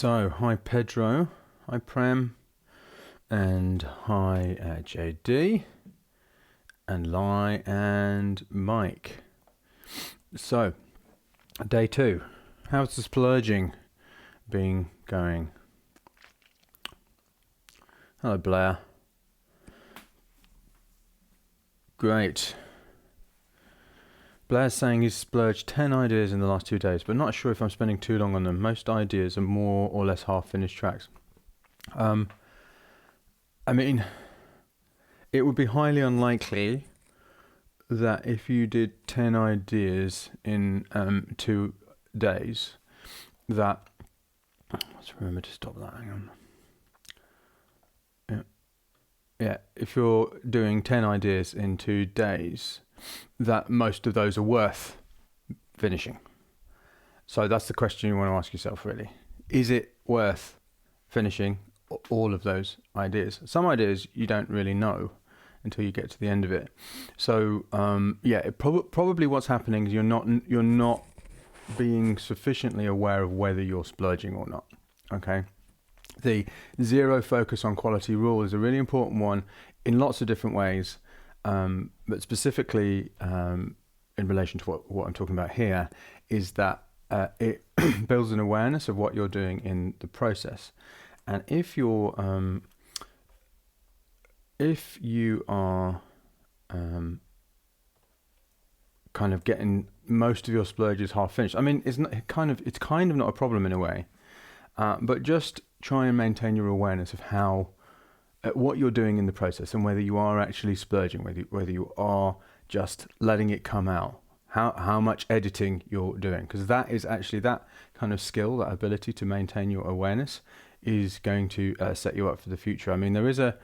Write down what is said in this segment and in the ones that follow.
So, hi Pedro, hi Prem, and hi JD, and Lai, and Mike. So, day 2. How's the splurging been going? Hello Blair. Great. Blair's saying he's splurged 10 ideas in the last 2 days, but not sure if I'm spending too long on them. Most ideas are more or less half-finished tracks. I mean, it would be highly unlikely that if you did 10 ideas in 2 days, that... Let's remember to stop that, hang on. Yeah, if you're doing 10 ideas in 2 days, that most of those are worth finishing. So that's the question you want to ask yourself, really. Is it worth finishing all of those ideas? Some ideas you don't really know until you get to the end of it. So probably what's happening is you're not being sufficiently aware of whether you're splurging or not. Okay. The zero focus on quality rule is a really important one in lots of different ways, but specifically in relation to what I'm talking about here is that it builds an awareness of what you're doing in the process. And if you are kind of getting most of your splurges half finished, I mean, it's kind of not a problem in a way, but just try and maintain your awareness of what you're doing in the process and whether you are actually splurging, whether you are just letting it come out, how much editing you're doing, because that is actually that kind of skill, that ability to maintain your awareness is going to set you up for the future. I mean, there is a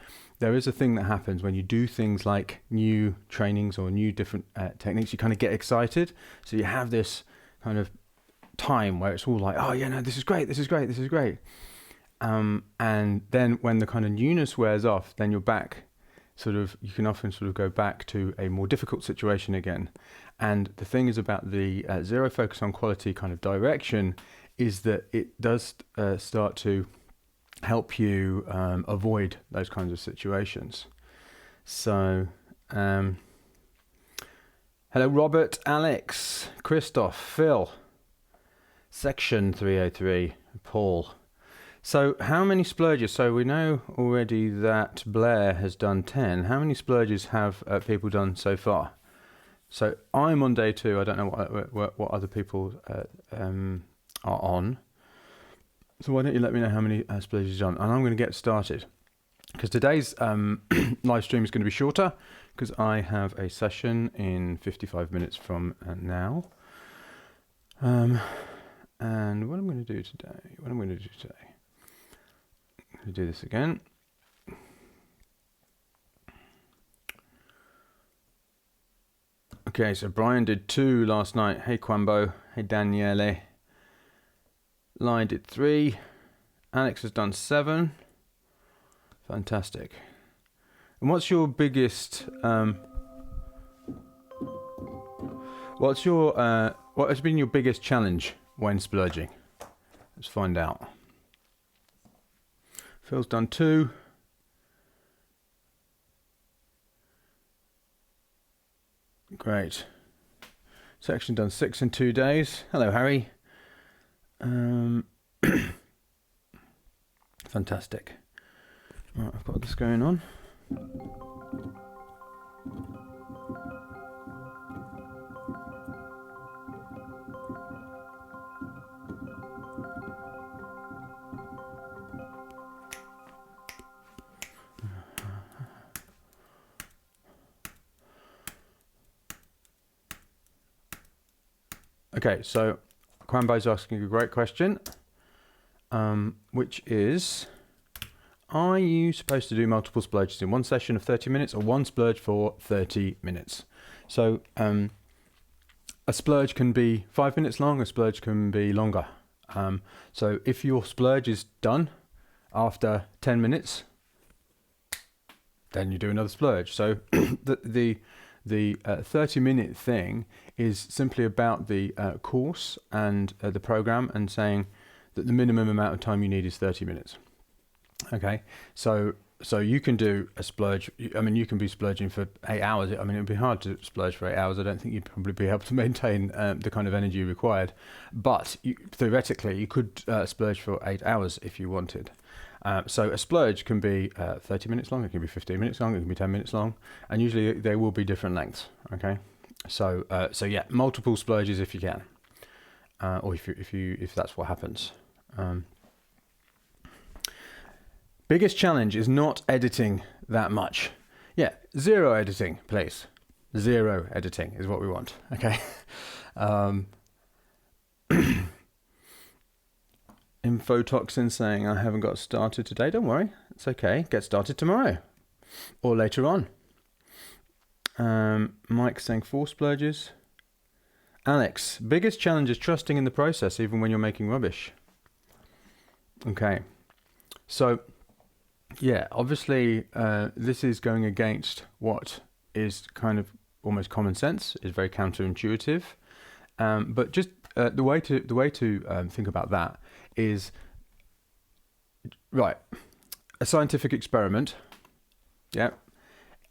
thing that happens when you do things like new trainings or new different techniques. You kind of get excited, so you have this kind of time where it's all like, oh yeah, no, this is great. And then when the kind of newness wears off, then you're back, you can often sort of go back to a more difficult situation again. And the thing is about the zero focus on quality kind of direction is that it does start to help you avoid those kinds of situations. So, hello Robert, Alex, Christoph, Phil, Section 303, Paul. So how many splurges? So we know already that Blair has done 10. How many splurges have people done so far? So I'm on day 2. I don't know what other people are on. So why don't you let me know how many splurges you're on? And I'm going to get started. Because today's live stream is going to be shorter, because I have a session in 55 minutes from now. And what I'm going to do today, I'm going to do this again. Okay, so Brian did 2 last night. Hey Quambo, hey Daniele. Lai did 3. Alex has done 7. Fantastic. And what's your biggest what has been your biggest challenge when splurging? Let's find out. Phil's done 2. Great. Section done 6 in 2 days. Hello, Harry. Fantastic. Right, I've got this going on. Okay, so Quambo's asking a great question, which is, are you supposed to do multiple splurges in one session of 30 minutes or one splurge for 30 minutes? So a splurge can be 5 minutes long, a splurge can be longer. So if your splurge is done after 10 minutes, then you do another splurge. So the 30-minute thing is simply about the course and the program, and saying that the minimum amount of time you need is 30 minutes. Okay, so you can do a splurge. I mean, you can be splurging for 8 hours. I mean, it would be hard to splurge for 8 hours. I don't think you'd probably be able to maintain the kind of energy required. But theoretically, you could splurge for 8 hours if you wanted. So a splurge can be 30 minutes long. It can be 15 minutes long. It can be 10 minutes long. And usually they will be different lengths. Okay, so yeah, multiple splurges if you can, or if that's what happens. Biggest challenge is not editing that much. Yeah, 0 editing, please. 0 editing is what we want, okay? Infotoxin saying, I haven't got started today. Don't worry, it's okay. Get started tomorrow or later on. Mike saying 4 splurges. Alex, biggest challenge is trusting in the process even when you're making rubbish. Okay, so yeah, obviously this is going against what is kind of almost common sense, is very counterintuitive. But just the way to think about that is, right, a scientific experiment. Yeah,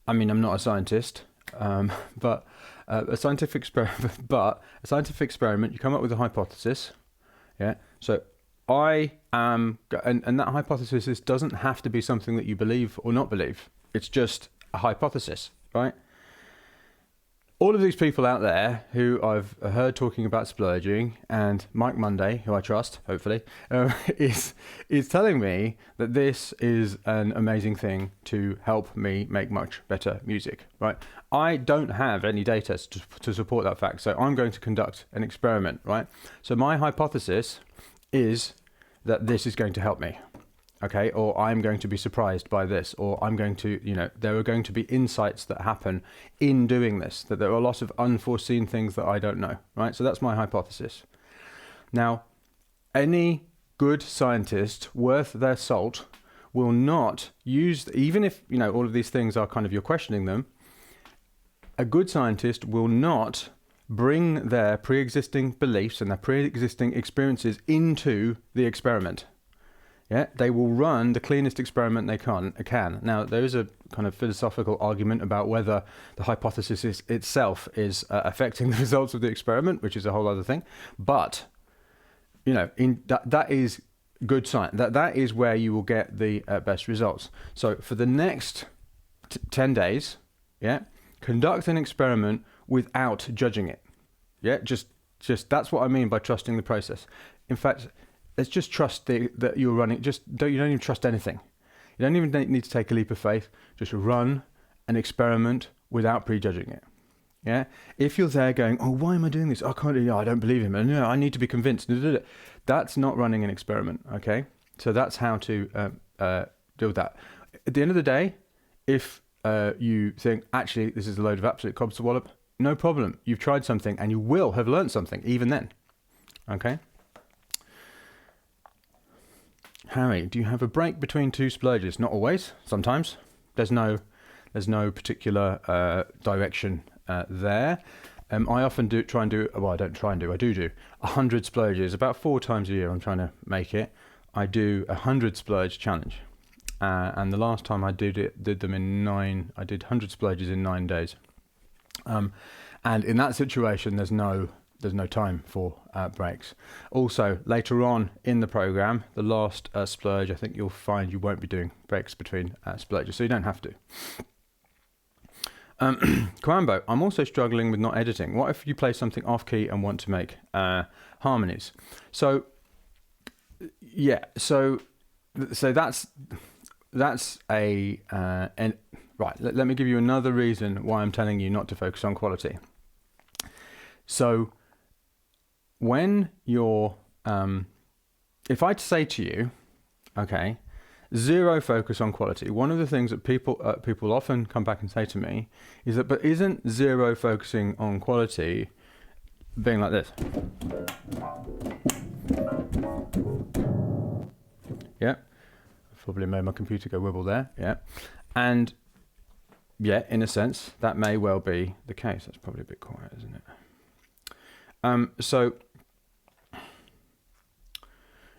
I mean, I'm not a scientist, but a scientific experiment. You come up with a hypothesis. Yeah, so I am, and that hypothesis doesn't have to be something that you believe or not believe. It's just a hypothesis, right? All of these people out there who I've heard talking about splurging, and Mike Monday, who I trust, hopefully, is telling me that this is an amazing thing to help me make much better music, right? I don't have any data to support that fact, so I'm going to conduct an experiment, right? So my hypothesis is that this is going to help me, okay? Or I'm going to be surprised by this, or I'm going to, there are going to be insights that happen in doing this, that there are a lot of unforeseen things that I don't know, right? So that's my hypothesis. Now, any good scientist worth their salt will not use, even if, all of these things are kind of, you're questioning them, a good scientist will not bring their pre-existing beliefs and their pre-existing experiences into the experiment. Yeah, they will run the cleanest experiment they can. Now, there is a kind of philosophical argument about whether the hypothesis itself is affecting the results of the experiment, which is a whole other thing. But, in that is good science. That is where you will get the best results. So for the next 10 days, yeah, conduct an experiment without judging it. Yeah, just that's what I mean by trusting the process. In fact, let's just trust that you're running. You don't even trust anything. You don't even need to take a leap of faith. Just run an experiment without prejudging it. Yeah. If you're there going, oh, why am I doing this? I can't. I don't believe him. No, I need to be convinced. That's not running an experiment. Okay. So that's how to deal with that. At the end of the day, if you think actually this is a load of absolute cobs to wallop, no problem. You've tried something and you will have learned something even then. Okay. Harry, do you have a break between 2 splurges? Not always. Sometimes. There's no particular direction there. I often do 100 splurges about 4 times a year. I'm trying to make it. I do 100 splurge challenge, and the last time I did them in 9. I did 100 splurges in 9 days. And in that situation, there's no time for breaks. Also, later on in the program, the last splurge, I think you'll find you won't be doing breaks between splurges, so you don't have to. Quambo, I'm also struggling with not editing. What if you play something off key and want to make harmonies? So, yeah, so that's a right. Let me give you another reason why I'm telling you not to focus on quality. So, when you're, if I say to you, okay, 0 focus on quality. One of the things that people often come back and say to me is that, but isn't 0 focusing on quality being like this? Yeah, I've probably made my computer go wibble there. Yeah, and yeah, in a sense, that may well be the case. That's probably a bit quiet, isn't it? So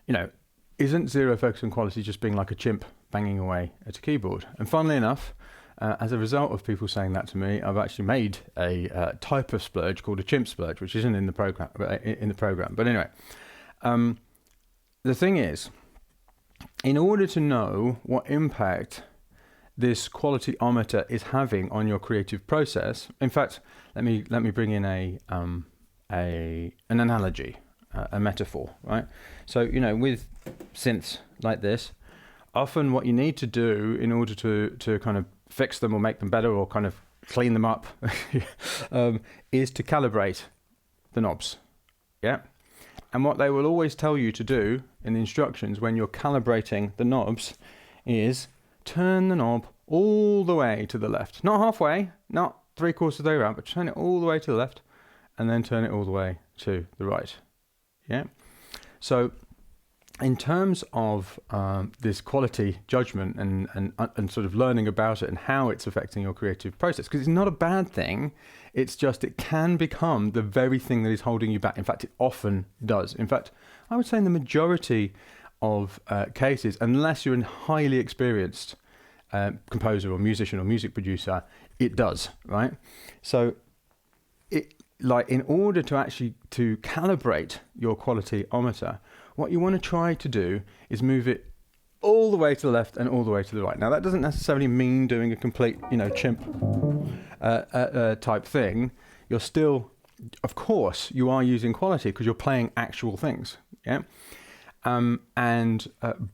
you know, isn't zero focus and quality just being like a chimp banging away at a keyboard? And funnily enough, as a result of people saying that to me, I've actually made a type of splurge called a chimp splurge, which isn't in the program. But anyway, the thing is, in order to know what impact this qualityometer is having on your creative process, in fact, let me bring in an analogy, a metaphor, right? So, you know, with synths like this, often what you need to do in order to kind of fix them or make them better or kind of clean them up is to calibrate the knobs. Yeah. And what they will always tell you to do in the instructions when you're calibrating the knobs is turn the knob all the way to the left. Not halfway, not 3/4 of the way around, but turn it all the way to the left and then turn it all the way to the right. Yeah. So in terms of this quality judgment and sort of learning about it and how it's affecting your creative process, because it's not a bad thing, it's just it can become the very thing that is holding you back. In fact, it often does. In fact, I would say in the majority of cases, unless you're a highly experienced composer or musician or music producer, it does, right? So in order to actually to calibrate your qualityometer, what you want to try to do is move it all the way to the left and all the way to the right. Now, that doesn't necessarily mean doing a complete, chimp type thing. You're still, of course, you are using quality because you're playing actual things, yeah?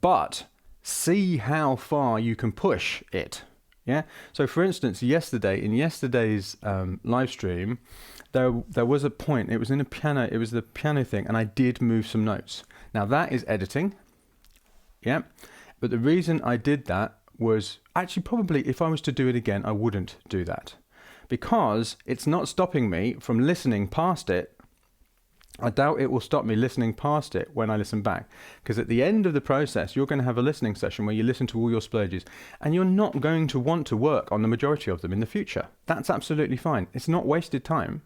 But see how far you can push it, yeah? So, for instance, in yesterday's live stream, there was a point, it was the piano thing, and I did move some notes. Now that is editing, yeah, but the reason I did that was actually probably if I was to do it again, I wouldn't do that because it's not stopping me from listening past it. I doubt it will stop me listening past it when I listen back, because at the end of the process, you're going to have a listening session where you listen to all your splurges and you're not going to want to work on the majority of them in the future. That's absolutely fine. It's not wasted time.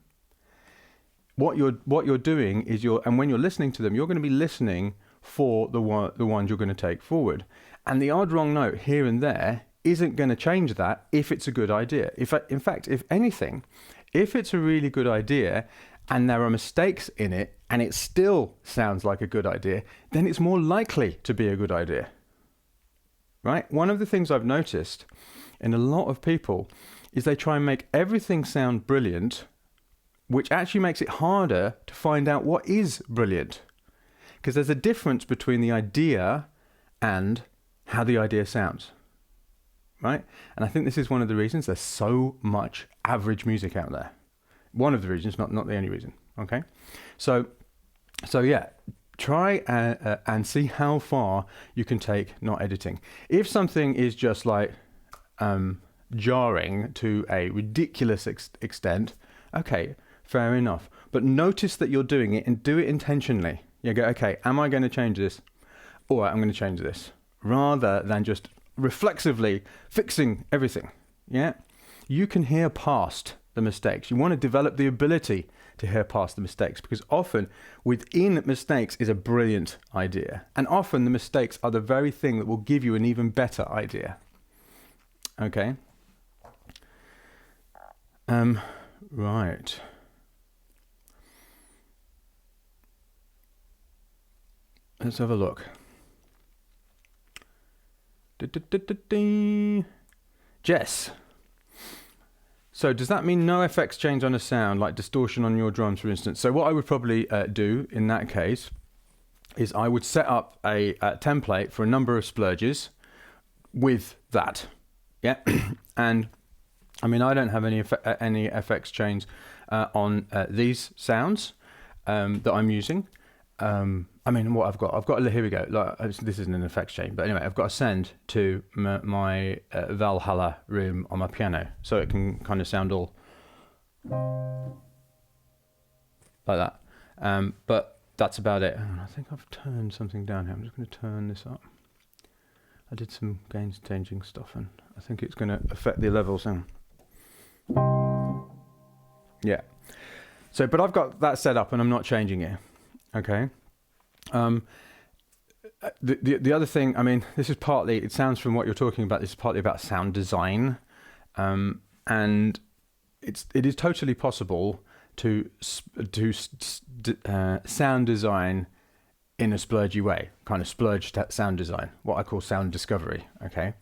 What you're doing is and when you're listening to them, you're going to be listening for the ones you're going to take forward. And the odd wrong note here and there isn't going to change that if it's a good idea. In fact, if anything, if it's a really good idea and there are mistakes in it and it still sounds like a good idea, then it's more likely to be a good idea. Right? One of the things I've noticed in a lot of people is they try and make everything sound brilliant, which actually makes it harder to find out what is brilliant. Because there's a difference between the idea and how the idea sounds, right? And I think this is one of the reasons there's so much average music out there. One of the reasons, not the only reason, okay? So yeah, try and see how far you can take not editing. If something is just like jarring to a ridiculous extent, okay, fair enough. But notice that you're doing it and do it intentionally. You go, okay, am I going to change this? All right, I'm going to change this. Rather than just reflexively fixing everything. Yeah? You can hear past the mistakes. You want to develop the ability to hear past the mistakes, because often within mistakes is a brilliant idea. And often the mistakes are the very thing that will give you an even better idea. Okay? Right. Let's have a look. Jess. So does that mean no effects change on a sound, like distortion on your drums, for instance? So what I would probably do in that case is I would set up a template for a number of splurges with that. Yeah. And I mean, I don't have any FX change on these sounds that I'm using. I mean, what I've got, here we go. Like, this isn't an effects chain, but anyway, I've got to send to my Valhalla room on my piano, so it can kind of sound all like that. But that's about it. I think I've turned something down here. I'm just going to turn this up. I did some gain changing stuff, and I think it's going to affect the levels now. Yeah. So, but I've got that set up, and I'm not changing it. Okay. The other thing, I mean, this is partly, it sounds from what you're talking about, this is partly about sound design. And it is totally possible to sound design in a splurgy way, kind of splurge sound design, what I call sound discovery, okay?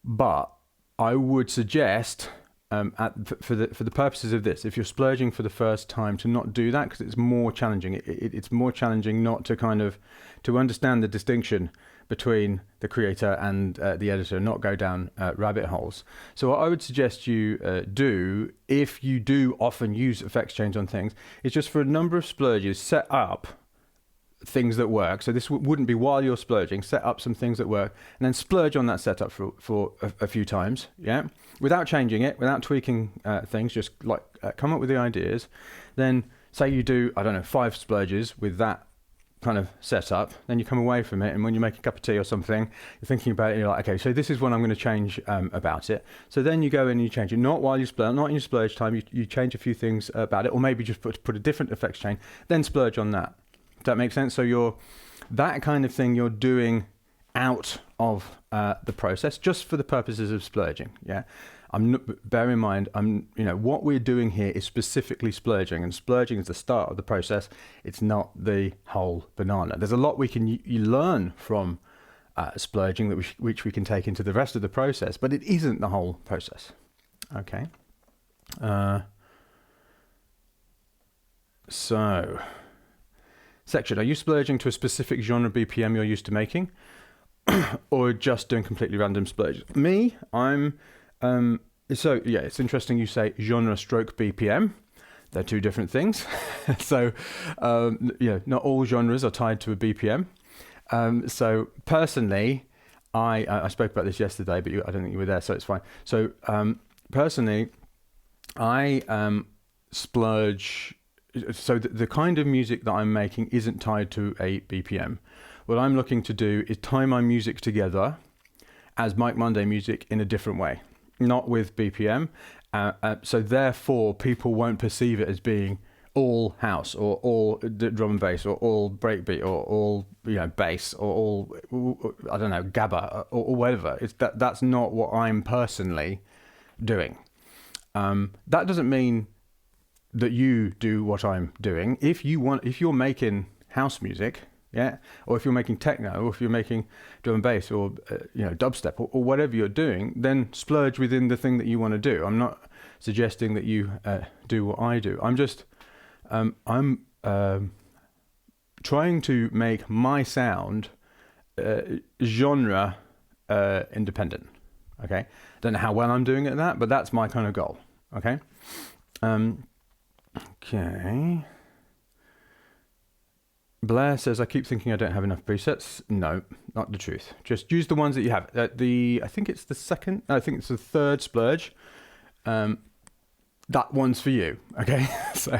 But I would suggest, for the purposes of this, if you're splurging for the first time, to not do that, because it's more challenging. It's more challenging not to to understand the distinction between the creator and the editor, not go down rabbit holes. So what I would suggest you do, if you do often use effects change on things, is just for a number of splurges, set up things that work. So this wouldn't be while you're splurging, set up some things that work, and then splurge on that setup for a few times, yeah, without changing it, without tweaking things, just like come up with the ideas. Then say you do, I don't know, 5 splurges with that kind of setup, then you come away from it, and when you make a cup of tea or something, you're thinking about it, and you're like, okay, so this is what I'm going to change about it. So then you go in and you change it, not while you splurge, not in your splurge time, you change a few things about it, or maybe just put a different effects chain, then splurge on that. Does that make sense? So that kind of thing you're doing out of the process, just for the purposes of splurging. Yeah, bear in mind, what we're doing here is specifically splurging, and splurging is the start of the process. It's not the whole banana. There's a lot we can learn from splurging which we can take into the rest of the process, but it isn't the whole process. Okay. So. Section, are you splurging to a specific genre BPM you're used to making, or just doing completely random splurges? Me, so yeah, it's interesting you say genre stroke BPM. They're two different things. So, not all genres are tied to a BPM. So personally, I spoke about this yesterday, but I don't think you were there, so it's fine. So personally, I splurge. So the kind of music that I'm making isn't tied to a BPM. What I'm looking to do is tie my music together as Mike Monday music in a different way, not with BPM. So therefore, people won't perceive it as being all house or all drum and bass or all breakbeat or all bass or all, I don't know, gabba or whatever. That's not what I'm personally doing. That doesn't mean that you do what I'm doing. If you're making house music, yeah, or if you're making techno, or if you're making drum and bass, or dubstep, or whatever you're doing, then splurge within the thing that you want to do. I'm not suggesting that you do what I do. I'm just I'm trying to make my sound genre independent. Okay, don't know how well I'm doing at that, but that's my kind of goal. Okay. Okay. Blair says, I keep thinking I don't have enough presets. No, not the truth. Just use the ones that you have. I think it's the third splurge. That one's for you. Okay. So,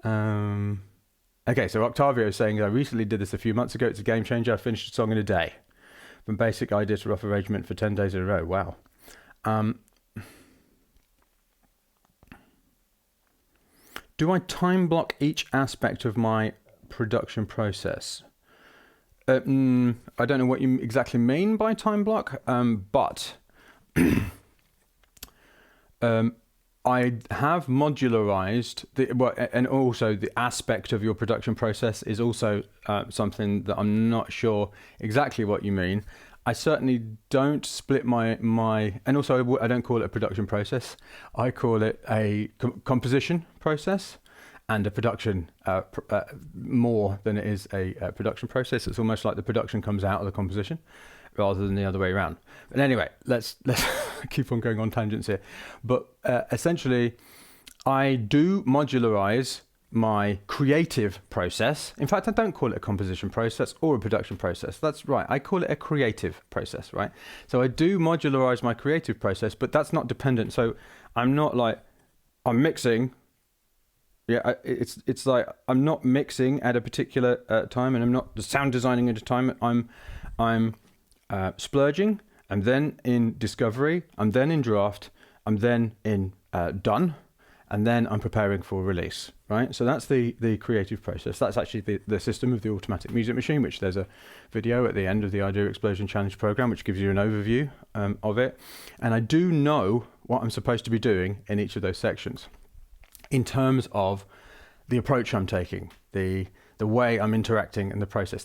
so Octavio is saying, I recently did this a few months ago. It's a game changer. I finished a song in a day. From basic idea to rough arrangement for 10 days in a row. Wow. Do I time block each aspect of my production process? I don't know what you exactly mean by time block, but I have modularized and also the aspect of your production process is also something that I'm not sure exactly what you mean. I certainly don't split my and also I don't call it a production process. I call it a composition process and a production more than it is a production process. It's almost like the production comes out of the composition rather than the other way around. But anyway, let's keep on going on tangents here. But essentially, I do modularize my creative process. In fact, I don't call it a composition process or a production process. That's right. I call it a creative process, right? So I do modularize my creative process, but that's not dependent. So I'm not like, I'm mixing. Yeah, it's like I'm not mixing at a particular time, and I'm not sound designing at a time. I'm splurging. I'm then in discovery. I'm then in draft. I'm then in done. and then I'm preparing for release, right? So that's the creative process. That's actually the system of the automatic music machine, which there's a video at the end of the Idea Explosion Challenge program, which gives you an overview of it. And I do know what I'm supposed to be doing in each of those sections in terms of the approach I'm taking, the way I'm interacting in the process,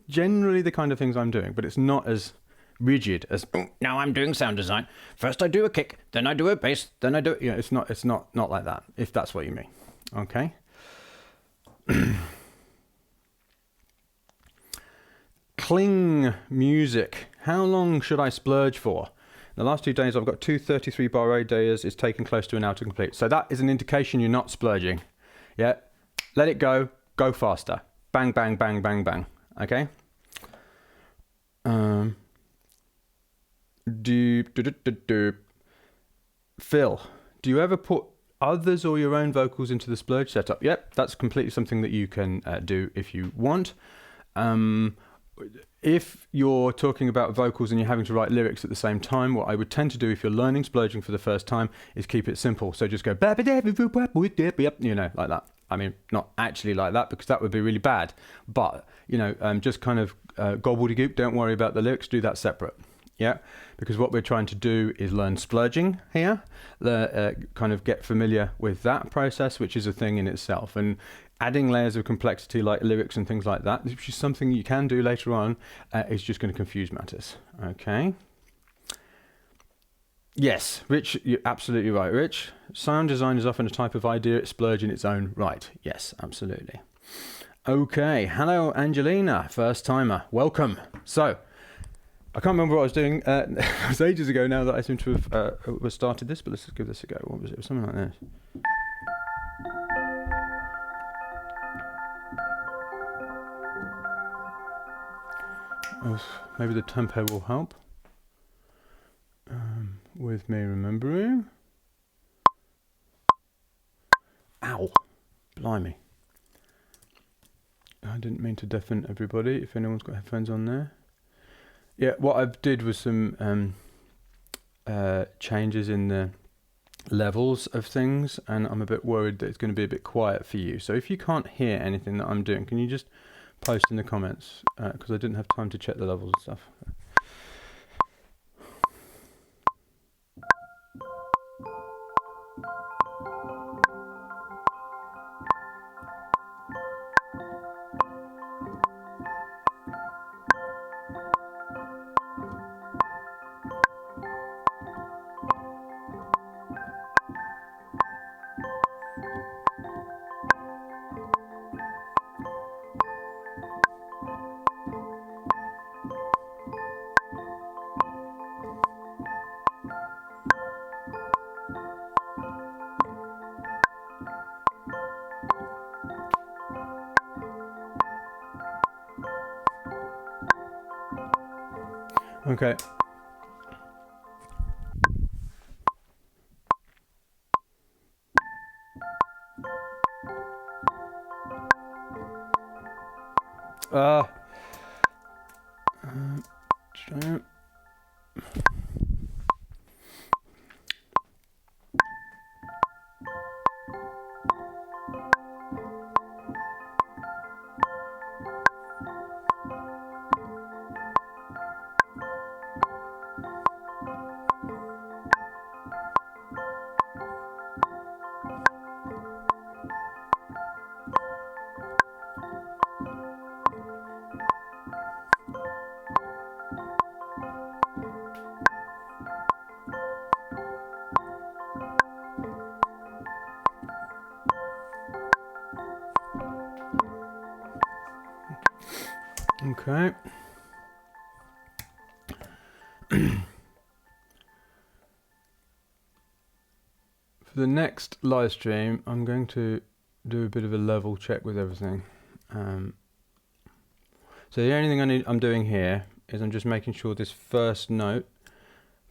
generally the kind of things I'm doing, but it's not as rigid as, oh, now I'm doing sound design. First I do a kick, then I do a bass, then I do, it's not like that, if that's what you mean. Okay. Cling music. How long should I splurge for? The last 2 days I've got 2 33 bar ideas. It's taken close to an hour to complete. So that is an indication you're not splurging. Yeah. Let it go. Go faster. Bang, bang, bang, bang, bang. Okay. Phil, do you ever put others or your own vocals into the splurge setup? Yep, that's completely something that you can do if you want. If you're talking about vocals and you're having to write lyrics at the same time, what I would tend to do if you're learning splurging for the first time is keep it simple. So just go, like that. I mean, not actually like that, because that would be really bad. But, just kind of gobbledygook, don't worry about the lyrics, do that separate. Yeah, because what we're trying to do is learn splurging here, kind of get familiar with that process, which is a thing in itself. And adding layers of complexity like lyrics and things like that, which is something you can do later on, is just going to confuse matters. Okay. Yes, Rich, you're absolutely right, Rich. Sound design is often a type of idea, splurge in its own right. Yes, absolutely. Okay, hello, Angelina, first timer. Welcome. So, I can't remember what I was doing. It was ages ago now that I seem to have started this, but let's give this a go. What was it? It was something like this. Maybe the tempo will help with me remembering. Ow! Blimey. I didn't mean to deafen everybody, if anyone's got headphones on there. Yeah, what I did was some changes in the levels of things, and I'm a bit worried that it's going to be a bit quiet for you. So if you can't hear anything that I'm doing, can you just post in the comments, because I didn't have time to check the levels and stuff. Okay. Okay. For the next live stream, I'm going to do a bit of a level check with everything. So the only thing I'm doing here is I'm just making sure this first note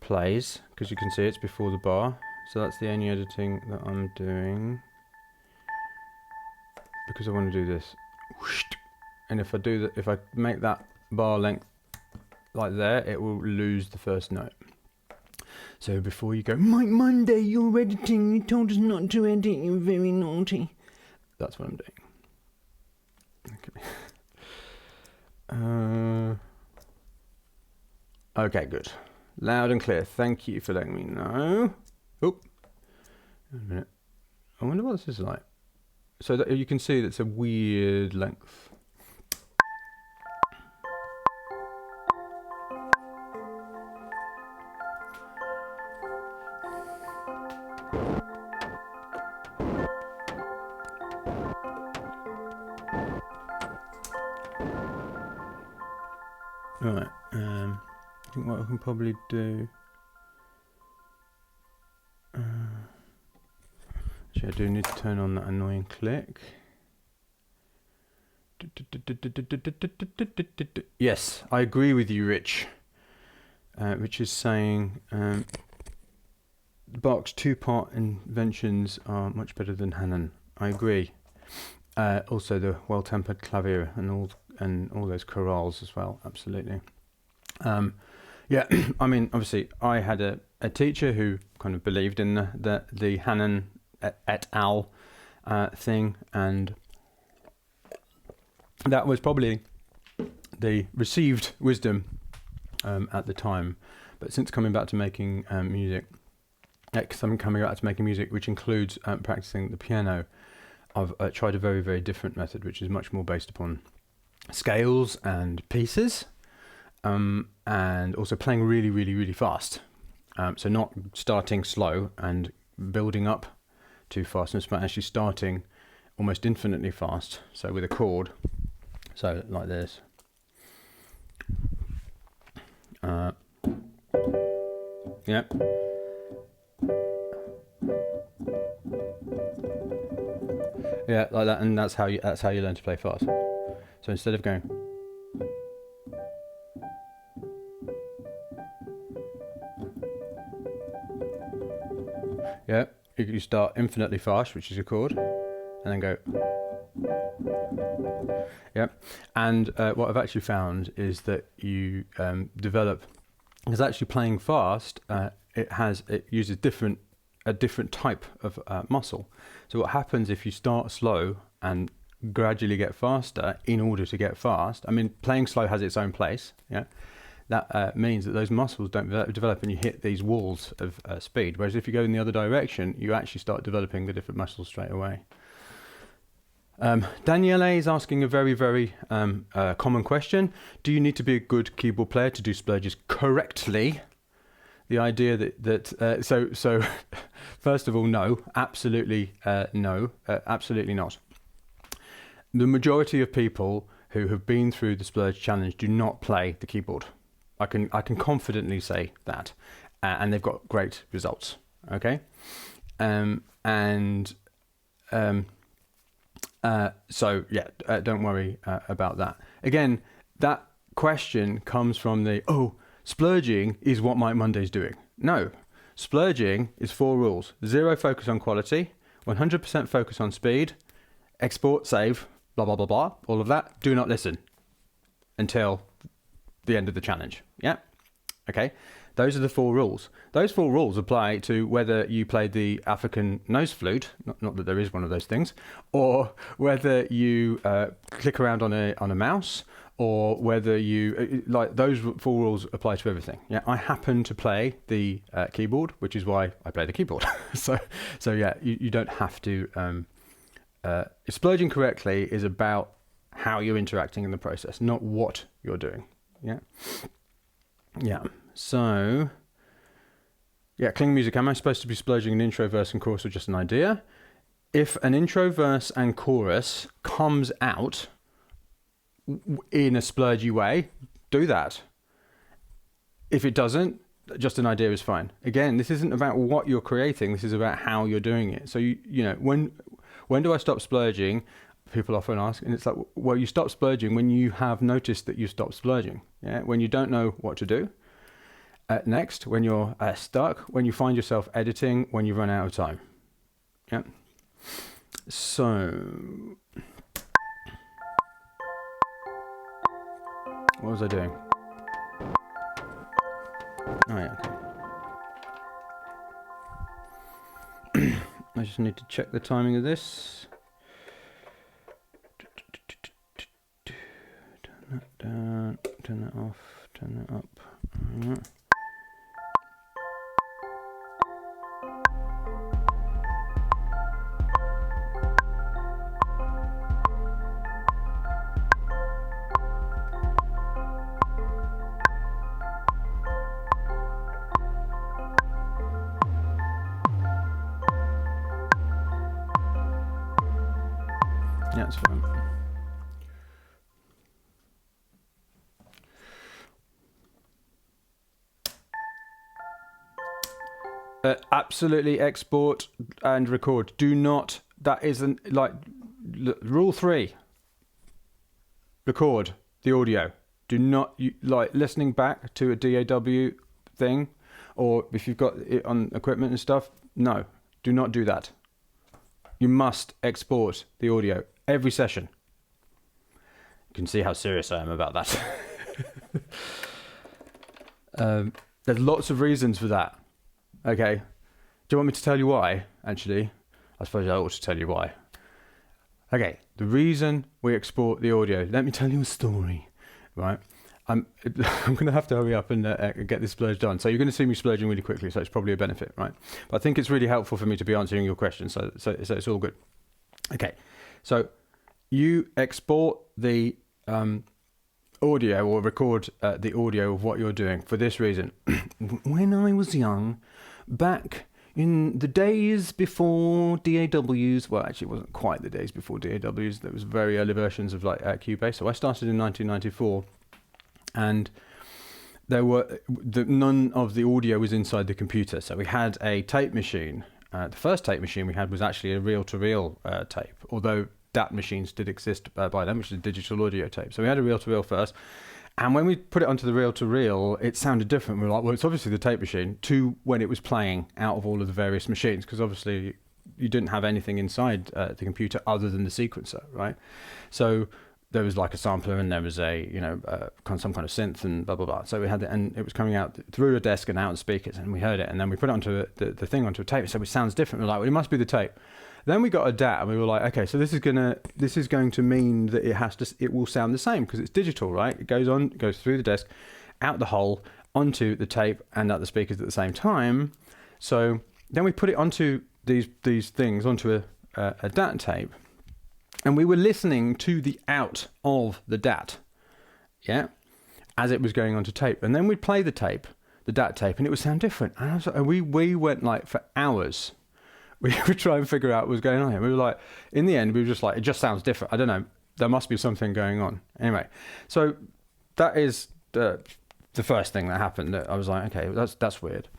plays, because you can see it's before the bar. So that's the only editing that I'm doing, because I want to do this. And if I do that, if I make that bar length like there, it will lose the first note. So before you go, Monday, you're editing, you told us not to edit, you're very naughty. That's what I'm doing. Okay. Okay, good. Loud and clear. Thank you for letting me know. Oh, a minute. I wonder what this is like. So that you can see that's a weird length. Right. I think what I can probably do. Actually, I do need to turn on that annoying click. Yes, I agree with you, Rich. Rich is saying Bach's two-part inventions are much better than Hanon. I agree. Also, the well-tempered clavier and all those chorales as well. Absolutely. Yeah, I mean, obviously, I had a teacher who kind of believed in the Hanon et al. Thing, and that was probably the received wisdom at the time. But since coming back to making music, which includes practicing the piano, I've tried a very, very different method, which is much more based upon scales and pieces, and also playing really, really, really fast. So not starting slow and building up too fast, but actually starting almost infinitely fast. So with a chord, so like this. Yeah. Yeah, like that, and that's how you learn to play fast. So instead of going, yeah, you start infinitely fast, which is a chord, and then go. Yeah, and what I've actually found is that you develop, because actually playing fast, it uses a different type of muscle. So what happens if you start slow and gradually get faster in order to get fast? I mean, playing slow has its own place. Yeah, that means that those muscles don't develop and you hit these walls of speed. Whereas if you go in the other direction, you actually start developing the different muscles straight away. Daniele is asking a very, very common question. Do you need to be a good keyboard player to do splurges correctly? The idea that so first of all, no, absolutely no, absolutely not. The majority of people who have been through the Splurge Challenge do not play the keyboard. I can confidently say that, and they've got great results. Okay, so yeah, don't worry about that. Again, that question comes from splurging is what Mike Monday's doing. No, splurging is 4 rules: 0 focus on quality, 100% focus on speed, export, save, blah, blah, blah, blah, all of that. Do not listen until the end of the challenge. Yeah. Okay. Those are the 4 rules. Those 4 rules apply to whether you play the African nose flute, not that there is one of those things, or whether you click around on a mouse, or whether you like those 4 rules apply to everything. Yeah, I happen to play the keyboard, which is why I play the keyboard. so yeah, you don't have to. Splurging correctly is about how you're interacting in the process, not what you're doing. Yeah. Yeah. So, yeah, clean music. Am I supposed to be splurging an intro, verse, and chorus, or just an idea? If an intro, verse, and chorus comes out in a splurgy way, do that. If it doesn't, just an idea is fine. Again, this isn't about what you're creating. This is about how you're doing it. So, you know, when do I stop splurging? People often ask, and it's like, well, you stop splurging when you have noticed that you stopped splurging. Yeah, when you don't know what to do. Next, when you're stuck, when you find yourself editing, when you run out of time. Yeah. So, what was I doing? Oh yeah. Okay. I just need to check the timing of this. Turn that down, turn that off, turn that up. Right. Yeah, that's fine. Absolutely export and record. Do not, that isn't like rule 3. Record the audio. Do not, like listening back to a DAW thing, or if you've got it on equipment and stuff, no, do not do that. You must export the audio every session. You can see how serious I am about that. There's lots of reasons for that. Okay. Do you want me to tell you why? Actually, I suppose I ought to tell you why. Okay. The reason we export the audio. Let me tell you a story. Right. I'm going to have to hurry up and get this splurge done. So you're going to see me splurging really quickly. So it's probably a benefit, right? But I think it's really helpful for me to be answering your questions. So it's all good. Okay. So you export the audio or record the audio of what you're doing for this reason. When I was young, back in the days before DAWs, well, actually it wasn't quite the days before DAWs, there was very early versions of like Cubase. So I started in 1994, and there were none of the audio was inside the computer. So we had a tape machine. The first tape machine we had was actually a reel-to-reel tape, although DAT machines did exist by then, which is a digital audio tape. So we had a reel-to-reel first, and when we put it onto the reel-to-reel, it sounded different. We were like, well, it's obviously the tape machine, to when it was playing out of all of the various machines, because obviously you didn't have anything inside the computer other than the sequencer, right? So there was like a sampler, and there was a, some kind of synth and blah, blah, blah. So we had it, and it was coming out through a desk and out on speakers, and we heard it, and then we put it onto the thing onto a tape, so it sounds different. We're like, well, it must be the tape. Then we got a DAT, and we were like, okay, so this is going to mean that it will sound the same because it's digital, right? It goes through the desk, out the hole, onto the tape, and out the speakers at the same time. So then we put it onto these things, onto a DAT tape, and we were listening to the out of the DAT, yeah, as it was going onto tape. And then we'd play the DAT tape, and it would sound different. And we went like for hours. We would try and figure out what was going on here. We were like, in the end, we were just like, it just sounds different. I don't know. There must be something going on. Anyway, so that is the first thing that happened. That I was like, okay, that's weird.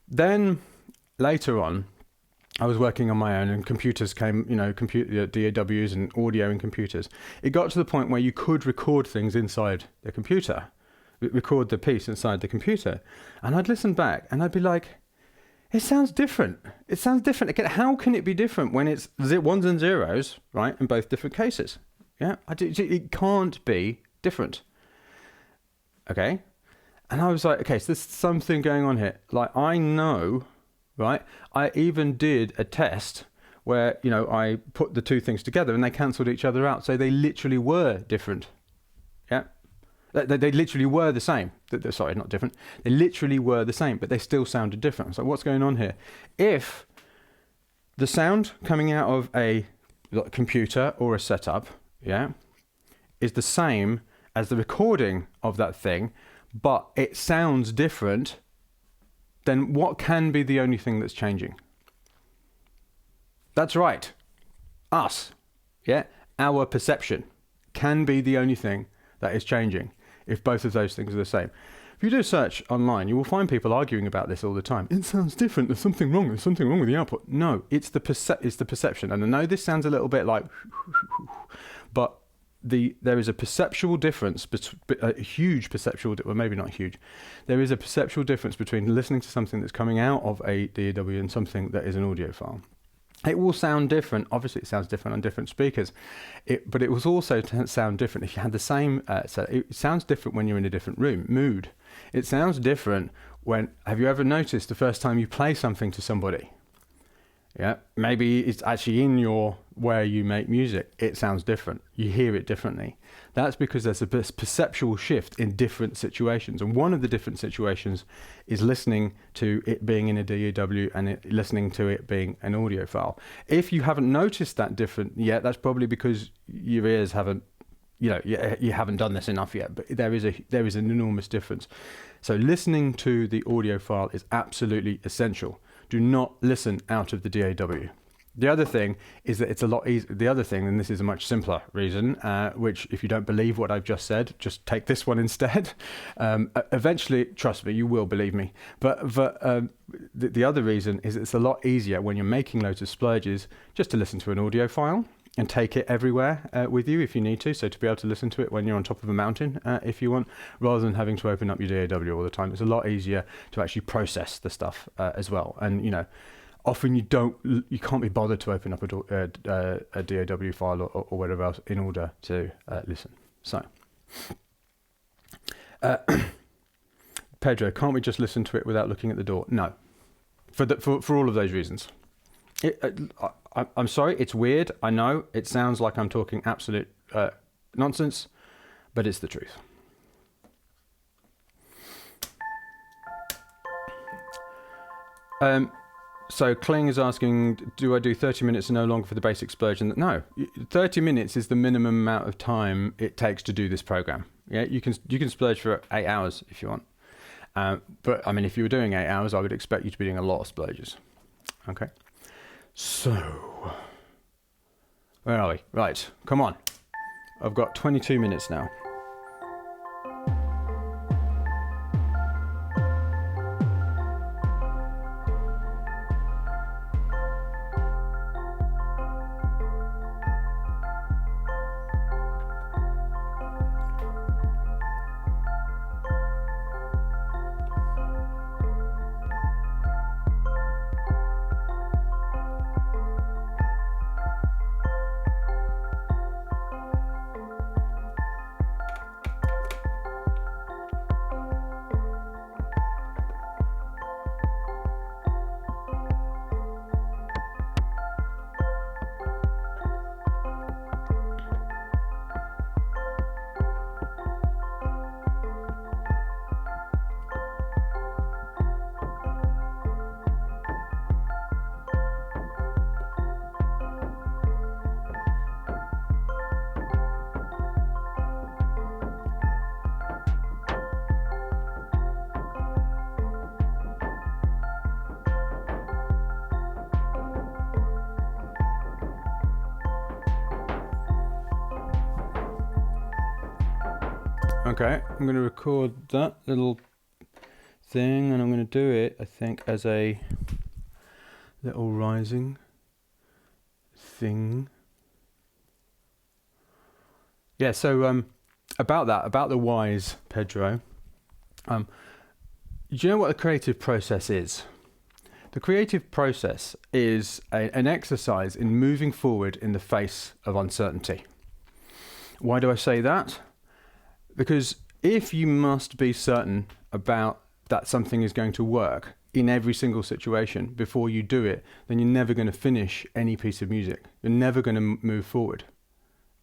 Then later on, I was working on my own, and computers came, DAWs and audio in computers. It got to the point where you could record things inside the computer, record the piece inside the computer. And I'd listen back, and I'd be like, it sounds different. It sounds different. Again, how can it be different when it's ones and zeros, right, in both different cases? Yeah, it can't be different. Okay? And I was like, okay, so there's something going on here. Like, I know, right? I even did a test where, I put the two things together and they cancelled each other out. So they literally were different. Yeah? They literally were the same. Sorry, not different. They literally were the same, but they still sounded different. So what's going on here? If the sound coming out of a computer or a setup, yeah, is the same as the recording of that thing, but it sounds different, then what can be the only thing that's changing? That's right. Us. Yeah? Our perception can be the only thing that is changing if both of those things are the same. If you do a search online, you will find people arguing about this all the time. It sounds different. There's something wrong. There's something wrong with the output. No, it's the perception. And I know this sounds a little bit like, but there is a perceptual difference, a huge perceptual, well, maybe not huge. There is a perceptual difference between listening to something that's coming out of a DAW and something that is an audio file. It will sound different. Obviously, it sounds different on different speakers, but it will also sound different if you had the same. So it sounds different when you're in a different mood. It sounds different when. Have you ever noticed the first time you play something to somebody? Yeah, maybe it's actually in your where you make music. It sounds different. You hear it differently. That's because there's a perceptual shift in different situations. And one of the different situations is listening to it being in a DAW and listening to it being an audio file. If you haven't noticed that different yet, that's probably because your ears haven't, you haven't done this enough yet. But there is an enormous difference. So listening to the audio file is absolutely essential. Do not listen out of the DAW. The other thing is that it's a lot easier. The other thing, and this is a much simpler reason, which if you don't believe what I've just said, just take this one instead. Eventually, trust me, you will believe me. But the other reason is it's a lot easier when you're making loads of splurges just to listen to an audio file and take it everywhere with you if you need to. So to be able to listen to it when you're on top of a mountain, if you want, rather than having to open up your DAW all the time. It's a lot easier to actually process the stuff as well. And, often you can't be bothered to open up a DAW file or whatever else in order to listen. So, Pedro, can't we just listen to it without looking at the door? No, for all of those reasons. I'm sorry, it's weird. I know it sounds like I'm talking absolute nonsense, but it's the truth. So Kling is asking, do I do 30 minutes and no longer for the basic splurge? And no, 30 minutes is the minimum amount of time it takes to do this program. Yeah, you can splurge for 8 hours if you want. But I mean, if you were doing 8 hours, I would expect you to be doing a lot of splurges. Okay. So, where are we? Right, come on. I've got 22 minutes now. Okay, I'm going to record that little thing and I'm going to do it, I think, as a little rising thing. Yeah, so about the whys, Pedro, do you know what a creative process is? The creative process is an exercise in moving forward in the face of uncertainty. Why do I say that? Because if you must be certain about that something is going to work in every single situation before you do it, then you're never going to finish any piece of music. You're never going to move forward,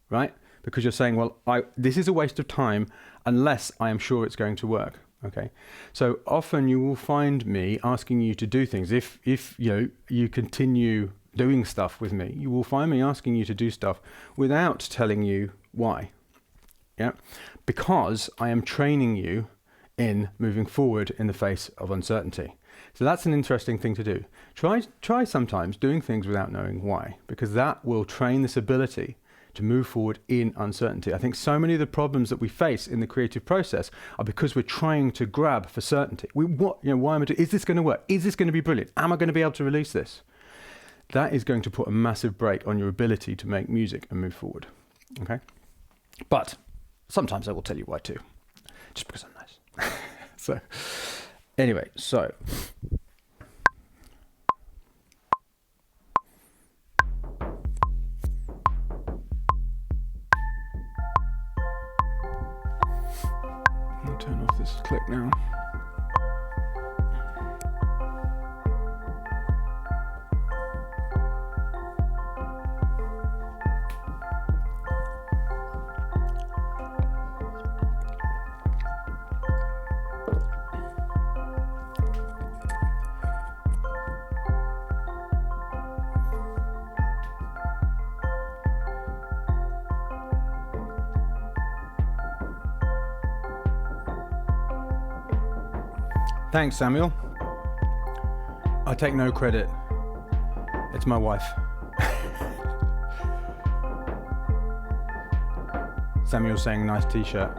right? Because you're saying, well, this is a waste of time unless I am sure it's going to work. Okay, so often you will find me asking you to do things. If you continue doing stuff with me, you will find me asking you to do stuff without telling you why. Yeah, because I am training you in moving forward in the face of uncertainty. So that's an interesting thing to do. Try sometimes doing things without knowing why, because that will train this ability to move forward in uncertainty. I think so many of the problems that we face in the creative process are because we're trying to grab for certainty. Why am I doing? Is this going to work? Is this going to be brilliant? Am I going to be able to release this? That is going to put a massive brake on your ability to make music and move forward. Okay, but sometimes I will tell you why too, just because I'm nice. So, anyway, so. I'll turn off this click now. Thanks, Samuel. I take no credit. It's my wife. Samuel's saying nice t-shirt.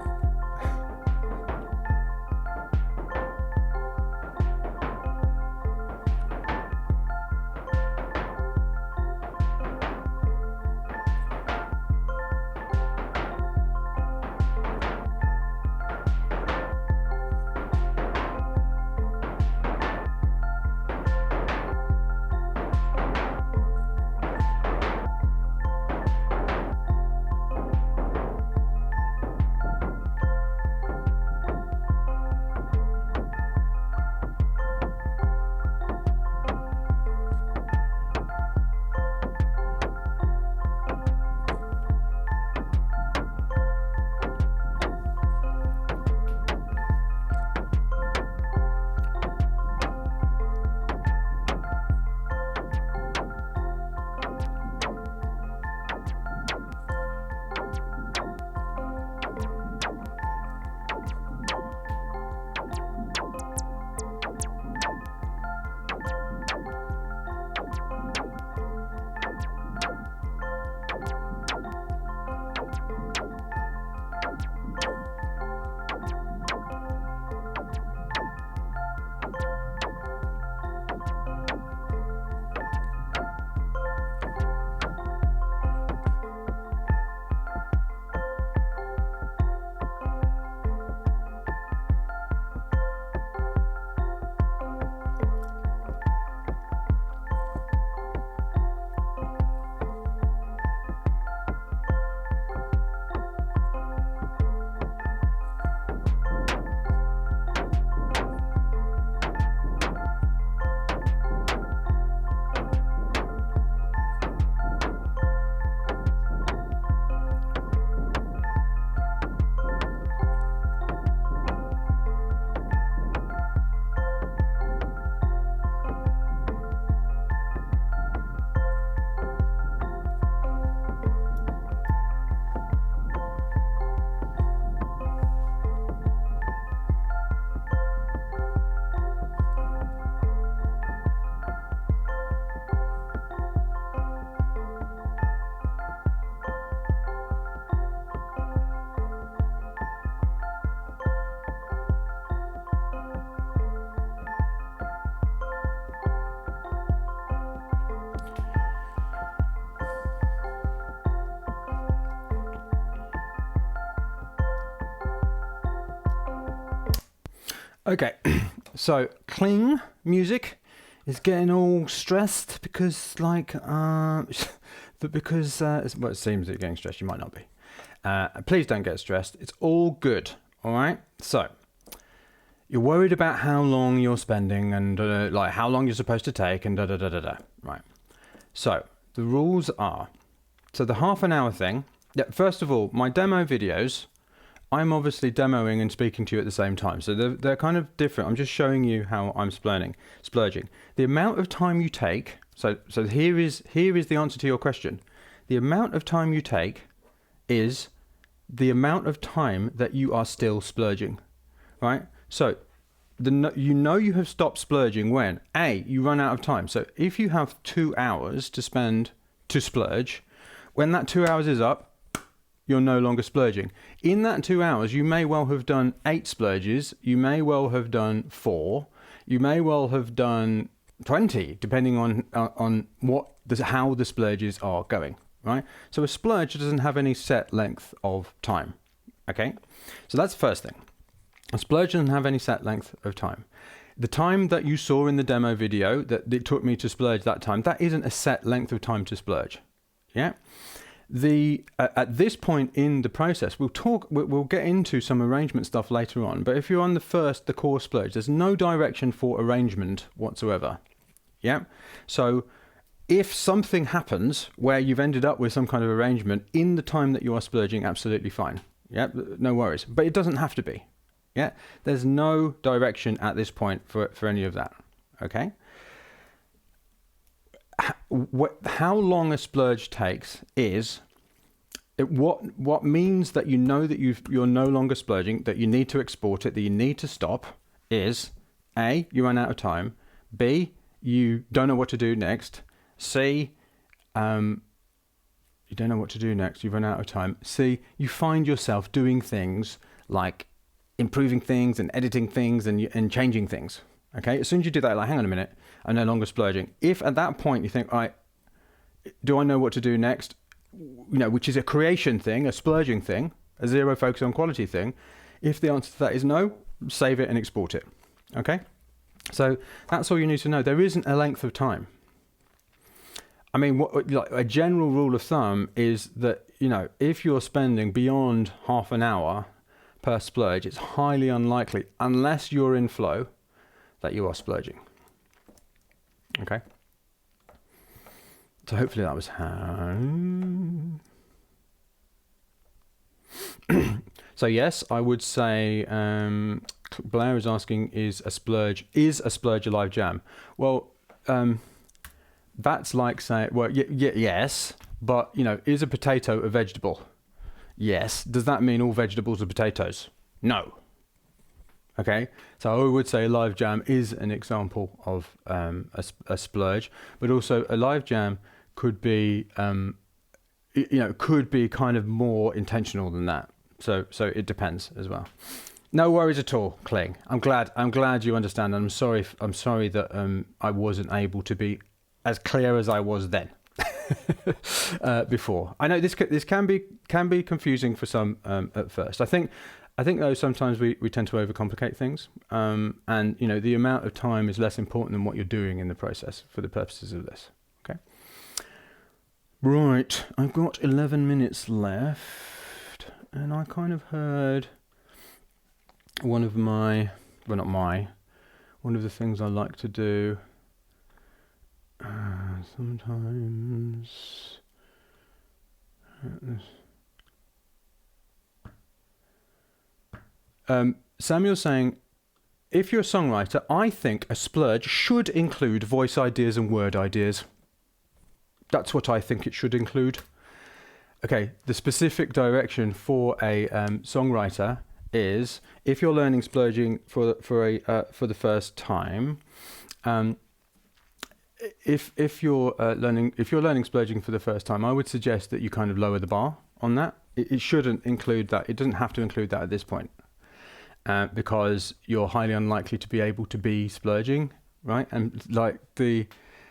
Okay, so cling music is getting all stressed because, like, well, it seems that you're getting stressed. You might not be. Please don't get stressed. It's all good. All right. So you're worried about how long you're spending and like how long you're supposed to take and Right. So the rules are. So the half an hour thing. Yeah. First of all, my demo videos. I'm obviously demoing and speaking to you at the same time. So they're kind of different. I'm just showing you how I'm splurging. The amount of time you take, so here is the answer to your question. The amount of time you take is the amount of time that you are still splurging, right? So you have stopped splurging when A, you run out of time. So if you have 2 hours to spend to splurge, when that 2 hours is up, you're no longer splurging. In that 2 hours, you may well have done 8 splurges. You may well have done 4. You may well have done 20, depending on how the splurges are going, right? So a splurge doesn't have any set length of time, okay? So that's the first thing. A splurge doesn't have any set length of time. The time that you saw in the demo video that it took me to splurge that time, that isn't a set length of time to splurge, yeah? At this point in the process, we'll get into some arrangement stuff later on, but if you're on the core splurge, there's no direction for arrangement whatsoever. Yeah. So if something happens where you've ended up with some kind of arrangement in the time that you are splurging, absolutely fine. Yeah. No worries, but it doesn't have to be. Yeah. There's no direction at this point for any of that. Okay. How long a splurge takes is what means that you know that you're no longer splurging, that you need to export it, that you need to stop, is A, you run out of time. B, you don't know what to do next. C, you don't know what to do next. You've run out of time. C, you find yourself doing things like improving things and editing things and changing things. Okay, as soon as you do that, like, hang on a minute, I'm no longer splurging. If at that point you think, all right, do I know what to do next? Which is a creation thing, a splurging thing, a zero focus on quality thing. If the answer to that is no, save it and export it. Okay, so that's all you need to know. There isn't a length of time. I mean, a general rule of thumb is that, if you're spending beyond half an hour per splurge, it's highly unlikely, unless you're in flow, that you are splurging. Okay. So hopefully that was So yes, I would say Blair is asking, is a splurge a live jam? Well, that's like saying, well, yes, but is a potato a vegetable? Yes. Does that mean all vegetables are potatoes? No. Okay, so I would say a live jam is an example of a splurge, but also a live jam could be, could be kind of more intentional than that. So it depends as well. No worries at all, Kling. I'm glad you understand. I'm sorry that I wasn't able to be as clear as I was then. Before. I know this can be confusing for some at first. I think though sometimes we tend to overcomplicate things, and the amount of time is less important than what you're doing in the process for the purposes of this. Okay. Right, I've got 11 minutes left, and I kind of heard one of the things I like to do. Sometimes Samuel's saying, if you're a songwriter, I think a splurge should include voice ideas and word ideas. That's what I think it should include. Okay, the specific direction for a songwriter is, if you're learning splurging for the first time, if you're learning splurging for the first time, I would suggest that you kind of lower the bar on that. It shouldn't include that. It doesn't have to include that at this point, because you're highly unlikely to be able to be splurging, right? And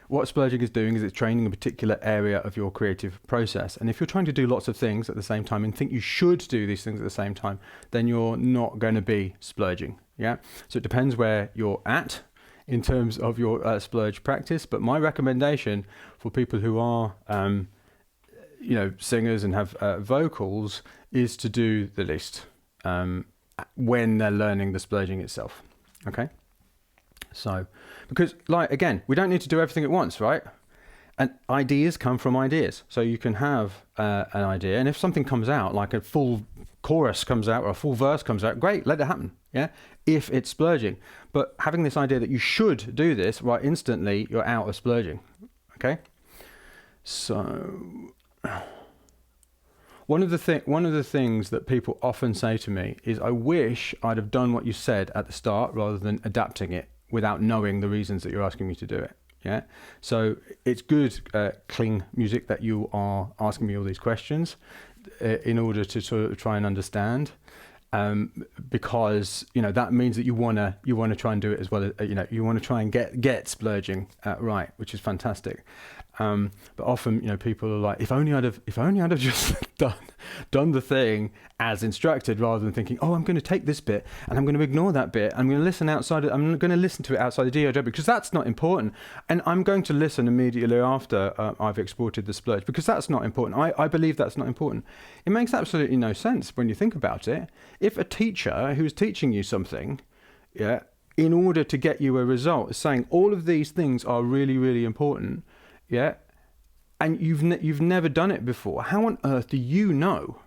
what splurging is doing is it's training a particular area of your creative process. And if you're trying to do lots of things at the same time and think you should do these things at the same time, then you're not going to be splurging. Yeah. So it depends where you're at in terms of your splurge practice. But my recommendation for people who are, singers and have vocals is to do the least when they're learning the splurging itself. Okay. So, because again, we don't need to do everything at once, right? And ideas come from ideas. So you can have an idea, and if something comes out, like a full chorus comes out or a full verse comes out, great, let it happen. Yeah. If it's splurging, but having this idea that you should do this, right, instantly you're out of splurging. Okay. So one of the things that people often say to me is, I wish I'd have done what you said at the start rather than adapting it without knowing the reasons that you're asking me to do it. Yeah. So it's good, Kling Music, that you are asking me all these questions in order to sort of try and understand. Because that means that you wanna try and do it as well as you want to try and get splurging right, which is fantastic. But often people are like, if only I'd have just done the thing as instructed, rather than thinking, oh, I'm going to take this bit and I'm going to ignore that bit. I'm going to listen to it outside the DAW because that's not important, and I'm going to listen immediately after I've exported the splurge because that's not important. I believe that's not important. It makes absolutely no sense when you think about it. If a teacher who's teaching you something, yeah, in order to get you a result, is saying all of these things are really, really important, yeah, and you've never done it before, how on earth do you know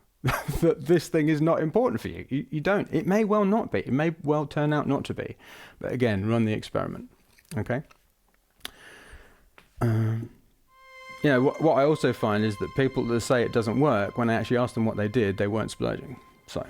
that this thing is not important for you? You don't. It may well not be. It may well turn out not to be. But again, run the experiment. Okay. What I also find is that people that say it doesn't work, when I actually ask them what they did, they weren't splurging. So.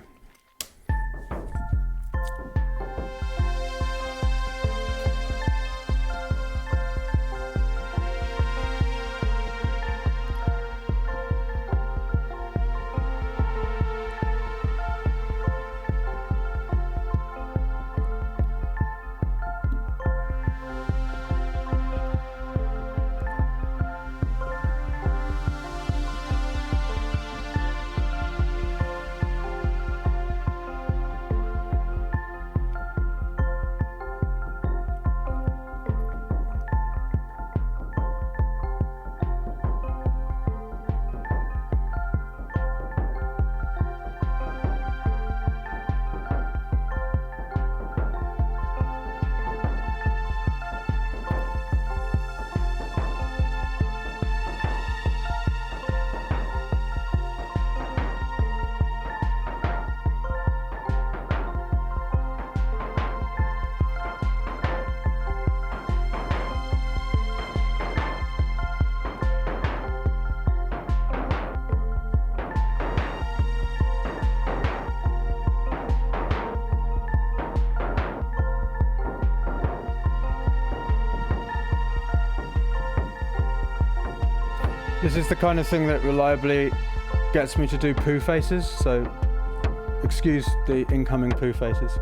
This is the kind of thing that reliably gets me to do poo faces, so excuse the incoming poo faces.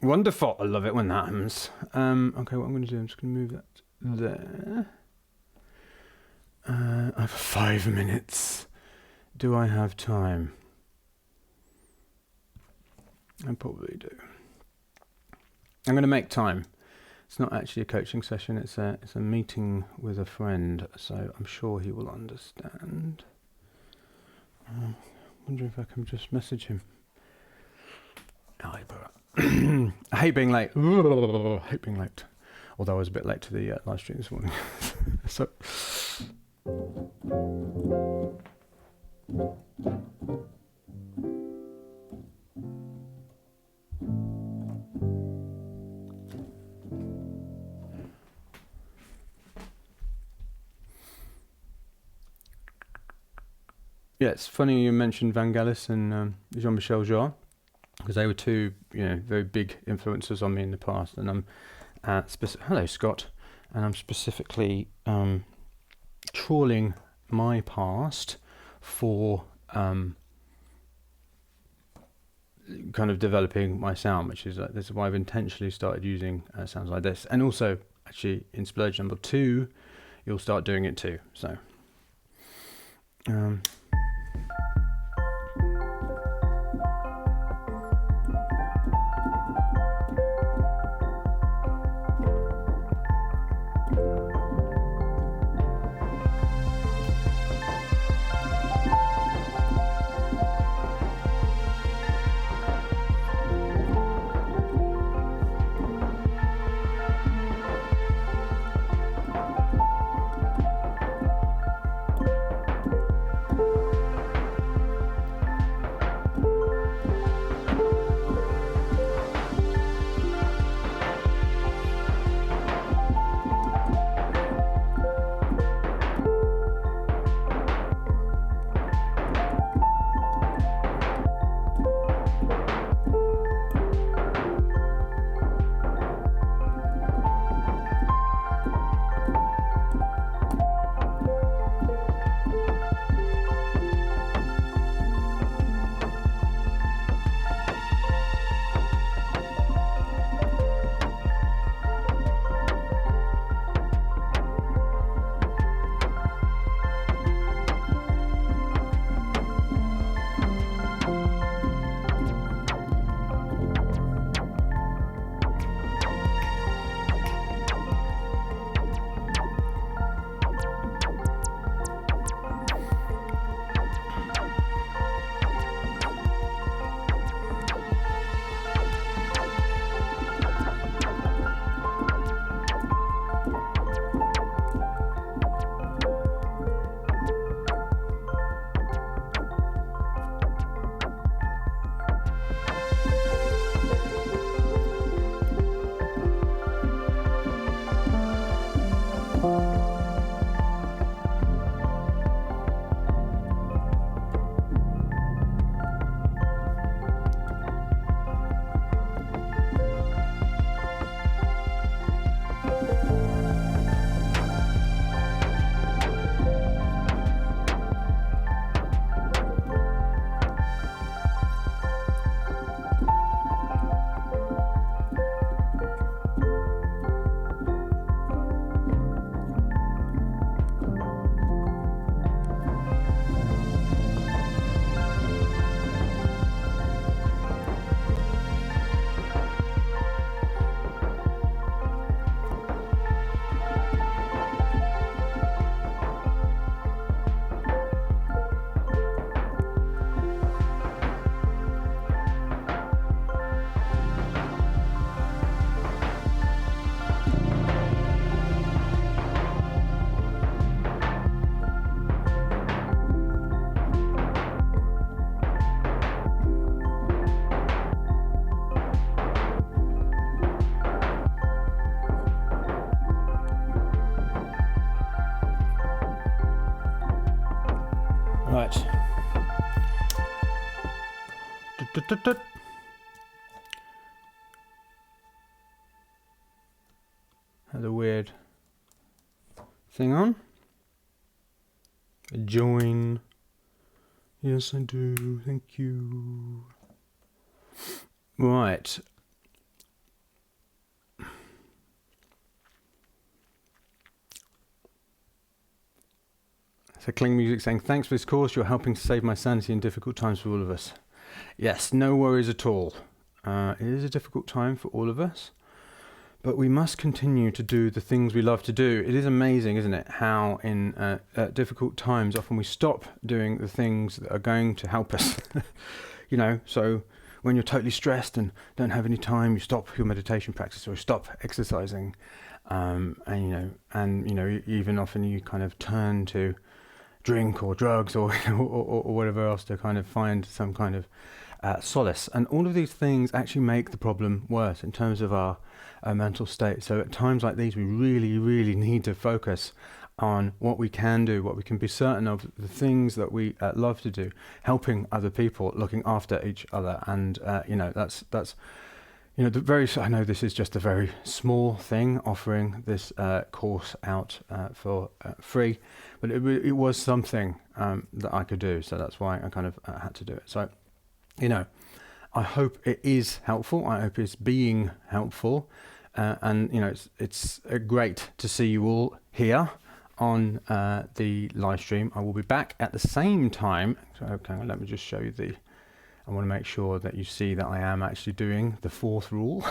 Wonderful. I love it when that happens. Okay, what I'm going to do, I'm just going to move that there. I have 5 minutes. Do I have time? I probably do. I'm going to make time. It's not actually a coaching session. It's a meeting with a friend, so I'm sure he will understand. I wonder if I can just message him. I hate being late. I hate being late. Although I was a bit late to the live stream this morning. So. Yeah, it's funny you mentioned Vangelis and Jean-Michel Jarre, because they were two, very big influences on me in the past. And I'm hello, Scott. And I'm specifically trawling my past for kind of developing my sound, which is this is why I've intentionally started using sounds like this. And also, actually, in Splurge number 2, you'll start doing it too. So. Had a weird thing on. Join. Yes, I do. Thank you. Right. So Cling Music saying, thanks for this course. You're helping to save my sanity in difficult times for all of us. Yes, no worries at all. It is a difficult time for all of us, but we must continue to do the things we love to do. It is amazing, isn't it, how in difficult times often we stop doing the things that are going to help us. You know, so when you're totally stressed and don't have any time, you stop your meditation practice or stop exercising. And even often you kind of turn to drink or drugs or whatever else to kind of find some kind of solace. And all of these things actually make the problem worse in terms of our mental state. So at times like these, we really, really need to focus on what we can do, what we can be certain of, the things that we love to do, helping other people, looking after each other. And, that's I know this is just a very small thing, offering this course out for free, but it was something that I could do. So that's why I kind of had to do it. So, I hope it is helpful. I hope it's being helpful. And it's great to see you all here on the live stream. I will be back at the same time. So, okay, let me just show you I want to make sure that you see that I am actually doing the fourth rule.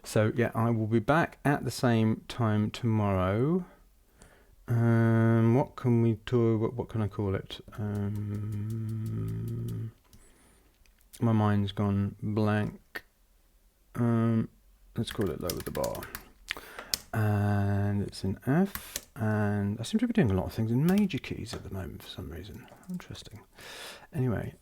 So yeah, I will be back at the same time tomorrow. What can we do? What can I call it? My mind's gone blank. Let's call it Lower the Bar. And it's in F. And I seem to be doing a lot of things in major keys at the moment for some reason. Interesting. Anyway,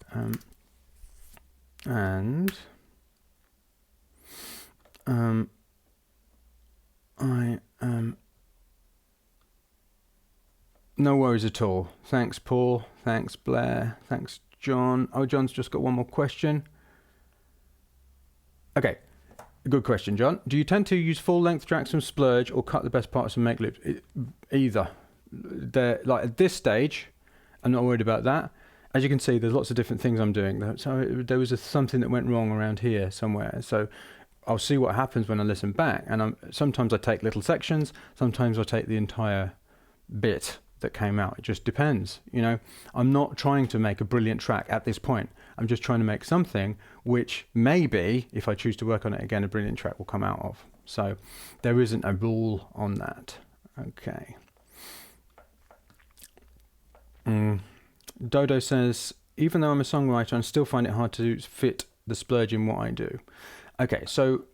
no worries at all. Thanks, Paul. Thanks, Blair. Thanks, John. Oh, John's just got one more question. Okay. Good question, John. Do you tend to use full-length tracks from Splurge or cut the best parts from make loops? Either. They're like at this stage, I'm not worried about that. As you can see, there's lots of different things I'm doing. So there was something that went wrong around here somewhere. So I'll see what happens when I listen back. And sometimes I take little sections. Sometimes I take the entire bit that came out. It just depends. I'm not trying to make a brilliant track at this point. I'm just trying to make something which maybe, if I choose to work on it again, a brilliant track will come out of. So there isn't a rule on that. Okay. Dodo says, even though I'm a songwriter, I still find it hard to fit the splurge in what I do. Okay, so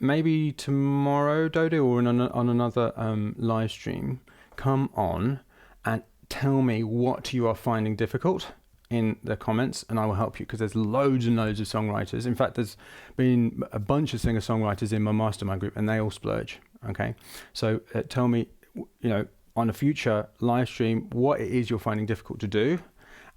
maybe tomorrow, Dodo, or on another live stream, come on and tell me what you are finding difficult in the comments, and I will help you, because there's loads and loads of songwriters. In fact, there's been a bunch of singer-songwriters in my mastermind group, and they all splurge. Okay, so tell me, on a future live stream, what it is you're finding difficult to do,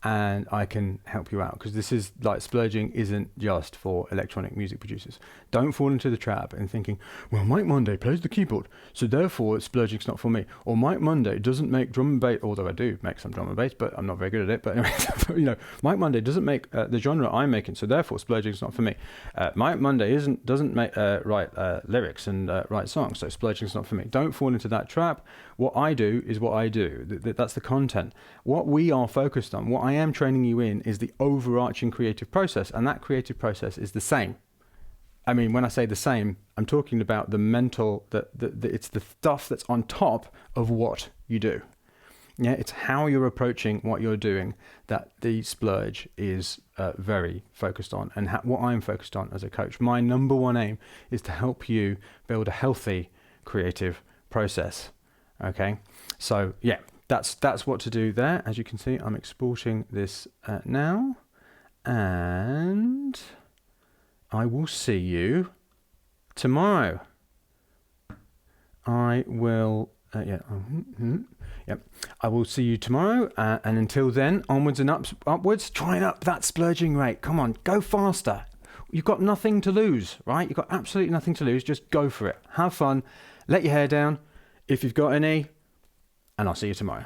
and I can help you out, because this is like, splurging isn't just for electronic music producers. Don't fall into the trap and thinking, well, Mike Monday plays the keyboard, so therefore splurging's not for me. Or Mike Monday doesn't make drum and bass, although I do make some drum and bass, but I'm not very good at it. But anyway, Mike Monday doesn't make the genre I'm making, so therefore splurging's not for me. Mike Monday doesn't write lyrics and write songs, so splurging's not for me. Don't fall into that trap. What I do is what I do. That's the content. What we are focused on, what I am training you in, is the overarching creative process, and that creative process is the same. I mean, when I say the same, I'm talking about the mental, it's the stuff that's on top of what you do. Yeah, it's how you're approaching what you're doing that the splurge is very focused on, and what I'm focused on as a coach. My number one aim is to help you build a healthy creative process. Okay, so yeah, that's what to do there. As you can see, I'm exporting this now, and I will see you tomorrow. I will Yeah. Yep. I will see you tomorrow. And until then, onwards and upwards. Try and up that splurging rate. Come on, go faster. You've got nothing to lose, right? You've got absolutely nothing to lose. Just go for it. Have fun. Let your hair down if you've got any. And I'll see you tomorrow.